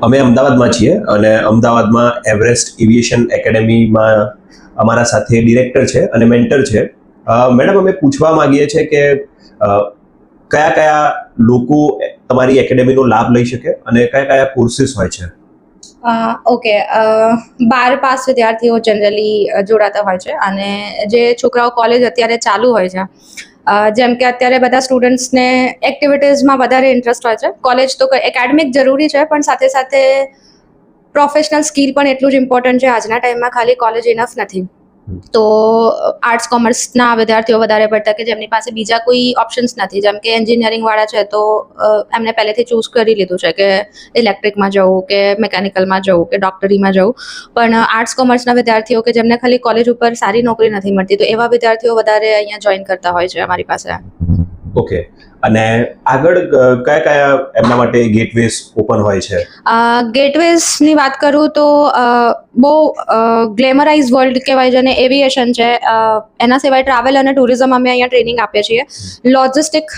અમે અમદાવાદમાં છીએ અને અમદાવાદમાં એવરેસ્ટ એવિએશન એકેડેમીમાં અમારા સાથે ડિરેક્ટર છે અને મેન્ટર છે. મેડમ, અમે પૂછવા માંગીએ છીએ કે કયા કયા લોકો તમારી એકેડેમીનો લાભ લઈ શકે અને કયા કયા કોર્સિસ હોય છે? ઓકે, 12 પાસ વિદ્યાર્થીઓ જનરલી જોડાતા હોય છે અને જે છોકરાઓ કોલેજ અત્યારે ચાલુ હોય છે, જેમ કે અત્યારે બધા સ્ટુડન્ટ્સને એક્ટિવિટીઝમાં વધારે ઇન્ટરેસ્ટ હોય છે. કોલેજ તો એકેડેમિક જરૂરી છે, પણ સાથે સાથે પ્રોફેશનલ સ્કિલ પણ એટલું જ ઇમ્પોર્ટન્ટ છે. આજના ટાઈમમાં ખાલી કોલેજ ઇનફ નથી. તો આર્ટ્સ કોમર્સના વિદ્યાર્થીઓ વધારે પડતા કે જેમની પાસે બીજા કોઈ ઓપ્શન્સ નથી, જેમ કે એન્જિનિયરિંગ વાળા છે તો એમને પહેલેથી ચૂઝ કરી લીધું છે કે ઇલેક્ટ્રિકમાં જવું કે મેકેનિકલમાં જવું કે ડોક્ટરીમાં જવું. પણ આર્ટ્સ કોમર્સના વિદ્યાર્થીઓ કે જેમને ખાલી કોલેજ ઉપર સારી નોકરી નથી મળતી, તો એવા વિદ્યાર્થીઓ વધારે અહીંયા જોઈન કરતા હોય છે અમારી પાસે. ઓકે, અને આગળ કયા કયા એમના માટે ગેટવેઝ ઓપન હોય છે? ગેટવેઝની વાત કરું તો બહુ ગ્લેમરાઇઝ વર્લ્ડ કહેવાય, જેને એવિએશન છે. એના સિવાય ટ્રાવેલ અને ટુરિઝમ અમે અહીંયા ટ્રેનિંગ આપીએ છીએ. લોજિસ્ટિક,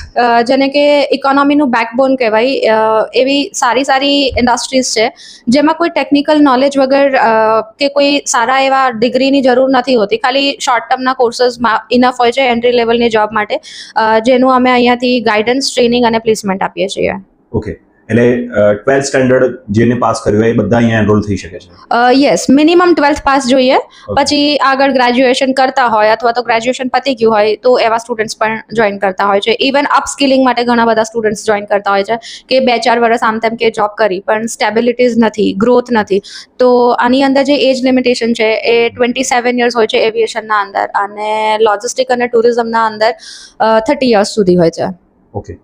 જેને કે ઇકોનોમીનું બેકબોન કહેવાય, એવી સારી સારી ઇન્ડસ્ટ્રીઝ છે જેમાં કોઈ ટેકનિકલ નોલેજ વગર કે કોઈ સારા એવા ડિગ્રીની જરૂર નથી હોતી. ખાલી શોર્ટ ટર્મના કોર્સીસમાં ઇનફ હોય છે એન્ટ્રી લેવલની જોબ માટે, જેનું અમે અહીંયાથી ગાઈડન્સ, ટ્રેનિંગ અને પ્લેસમેન્ટ આપીએ છીએ. ઓકે, એટલે 12th સ્ટાન્ડર્ડ જેને પાસ કર્યું હોય એ બધા અહીંયા એનરોલ થઈ શકે છે? યસ, મિનિમમ 12th પાસ જોઈએ. પછી આગળ ગ્રેજ્યુએશન કરતા હોય અથવા તો ગ્રેજ્યુએશન પતી ગયું હોય તો એવા સ્ટુડન્ટ્સ પણ જોઈન કરતા હોય છે. ઇવન અપસ્કિલિંગ માટે ઘણા બધા સ્ટુડન્ટ્સ જોઈન કરતા હોય છે કે 2-4 વર્ષ આમ તેમ કે જોબ કરી પણ સ્ટેબિલિટીઝ નથી, ગ્રોથ નથી. તો આની અંદર જે એજ લિમિટેશન છે એ 27 યર્સ હોય છે એવિએશનના અંદર, અને લોજિસ્ટિક અને ટુરિઝમના અંદર 30 યર્સ સુધી હોય છે. ઓકે.